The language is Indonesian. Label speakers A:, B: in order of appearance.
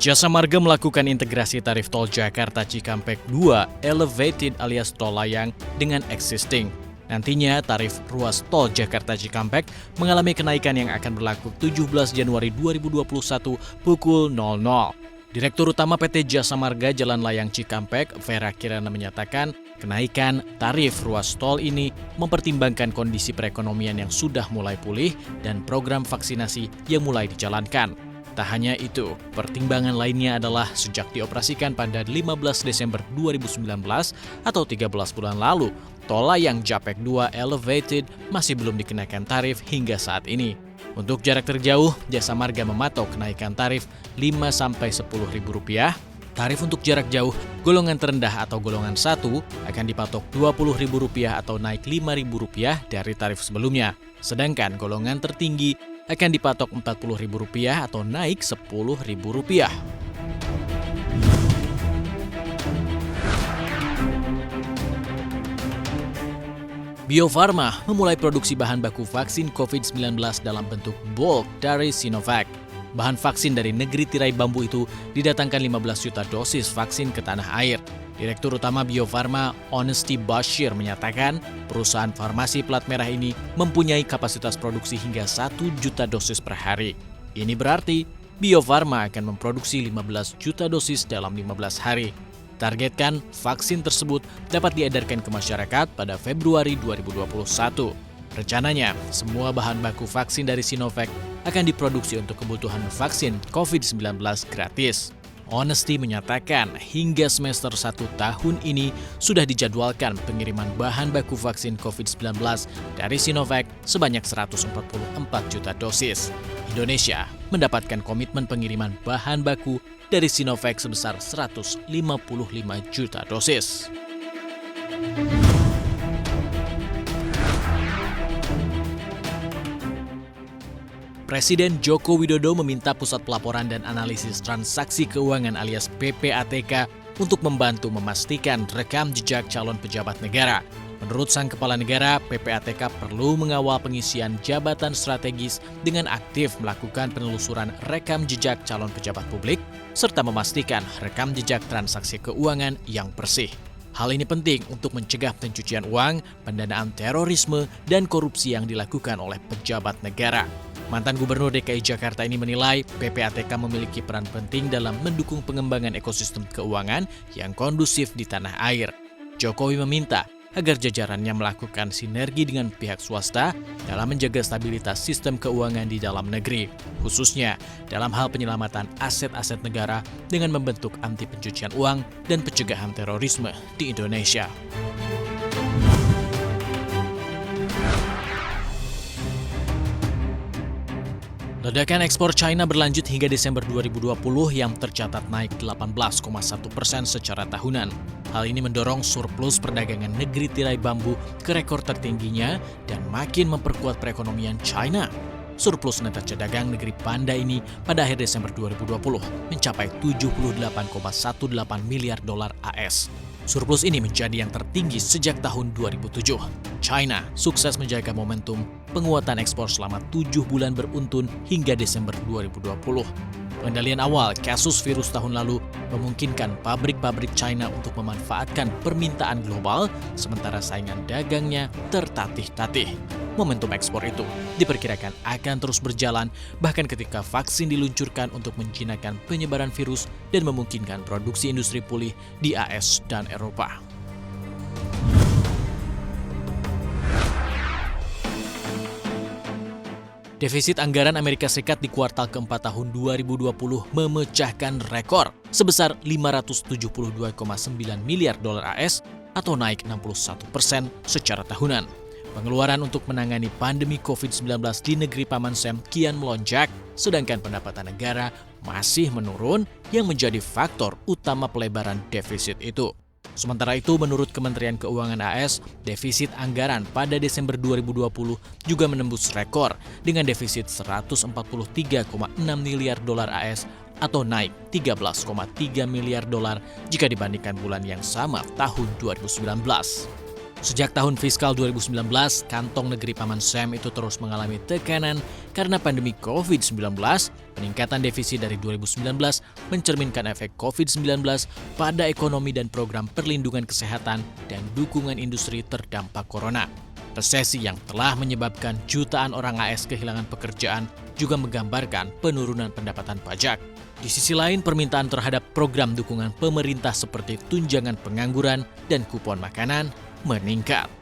A: Jasa Marga melakukan integrasi tarif tol Jakarta Cikampek 2 Elevated alias tol layang dengan existing. Nantinya tarif ruas tol Jakarta Cikampek mengalami kenaikan yang akan berlaku 17 Januari 2021 pukul 00. Direktur Utama PT Jasa Marga Jalan Layang Cikampek, Vera Kirana menyatakan, kenaikan tarif ruas tol ini mempertimbangkan kondisi perekonomian yang sudah mulai pulih dan program vaksinasi yang mulai dijalankan. Tak hanya itu, pertimbangan lainnya adalah sejak dioperasikan pada 15 Desember 2019 atau 13 bulan lalu, tol layang Japek 2 Elevated masih belum dikenakan tarif hingga saat ini. Untuk jarak terjauh, Jasa Marga mematok kenaikan tarif Rp5-10.000. Tarif untuk jarak jauh, golongan terendah atau golongan 1 akan dipatok Rp20.000 atau naik Rp5.000 dari tarif sebelumnya. Sedangkan golongan tertinggi akan dipatok Rp40.000 atau naik Rp10.000. Bio Farma memulai produksi bahan baku vaksin COVID-19 dalam bentuk bulk dari Sinovac. Bahan vaksin dari negeri tirai bambu itu didatangkan 15 juta dosis vaksin ke tanah air. Direktur Utama Bio Farma, Honesty Bashir, menyatakan perusahaan farmasi plat merah ini mempunyai kapasitas produksi hingga 1 juta dosis per hari. Ini berarti Bio Farma akan memproduksi 15 juta dosis dalam 15 hari. Targetkan vaksin tersebut dapat diedarkan ke masyarakat pada Februari 2021. Rencananya, semua bahan baku vaksin dari Sinovac akan diproduksi untuk kebutuhan vaksin COVID-19 gratis. Honesty menyatakan hingga semester 1 tahun ini sudah dijadwalkan pengiriman bahan baku vaksin COVID-19 dari Sinovac sebanyak 144 juta dosis. Indonesia mendapatkan komitmen pengiriman bahan baku dari Sinovac sebesar 155 juta dosis. Presiden Joko Widodo meminta Pusat Pelaporan dan Analisis Transaksi Keuangan alias PPATK untuk membantu memastikan rekam jejak calon pejabat negara. Menurut sang kepala negara, PPATK perlu mengawal pengisian jabatan strategis dengan aktif melakukan penelusuran rekam jejak calon pejabat publik, serta memastikan rekam jejak transaksi keuangan yang bersih. Hal ini penting untuk mencegah pencucian uang, pendanaan terorisme, dan korupsi yang dilakukan oleh pejabat negara. Mantan Gubernur DKI Jakarta ini menilai PPATK memiliki peran penting dalam mendukung pengembangan ekosistem keuangan yang kondusif di tanah air. Jokowi meminta agar jajarannya melakukan sinergi dengan pihak swasta dalam menjaga stabilitas sistem keuangan di dalam negeri, khususnya dalam hal penyelamatan aset-aset negara dengan membentuk anti pencucian uang dan pencegahan terorisme di Indonesia. Ledakan ekspor China berlanjut hingga Desember 2020 yang tercatat naik 18,1% secara tahunan. Hal ini mendorong surplus perdagangan negeri tirai bambu ke rekor tertingginya dan makin memperkuat perekonomian China. Surplus neraca dagang negeri panda ini pada akhir Desember 2020 mencapai 78,18 miliar dolar AS. Surplus ini menjadi yang tertinggi sejak tahun 2007. China sukses menjaga momentum penguatan ekspor selama 7 bulan beruntun hingga Desember 2020. Pengendalian awal kasus virus tahun lalu memungkinkan pabrik-pabrik China untuk memanfaatkan permintaan global, sementara saingan dagangnya tertatih-tatih. Momentum ekspor itu diperkirakan akan terus berjalan bahkan ketika vaksin diluncurkan untuk menjinakkan penyebaran virus dan memungkinkan produksi industri pulih di AS dan Eropa. Defisit anggaran Amerika Serikat di kuartal keempat tahun 2020 memecahkan rekor sebesar 572,9 miliar dolar AS atau naik 61% secara tahunan. Pengeluaran untuk menangani pandemi COVID-19 di negeri Paman Sam kian melonjak, sedangkan pendapatan negara masih menurun yang menjadi faktor utama pelebaran defisit itu. Sementara itu, menurut Kementerian Keuangan AS, defisit anggaran pada Desember 2020 juga menembus rekor dengan defisit 143,6 miliar dolar AS atau naik 13,3 miliar dolar jika dibandingkan bulan yang sama tahun 2019. Sejak tahun fiskal 2019, kantong negeri Paman Sam itu terus mengalami tekanan karena pandemi COVID-19. Peningkatan defisit dari 2019 mencerminkan efek COVID-19 pada ekonomi dan program perlindungan kesehatan dan dukungan industri terdampak corona. Resesi yang telah menyebabkan jutaan orang AS kehilangan pekerjaan juga menggambarkan penurunan pendapatan pajak. Di sisi lain, permintaan terhadap program dukungan pemerintah seperti tunjangan pengangguran dan kupon makanan meningkat.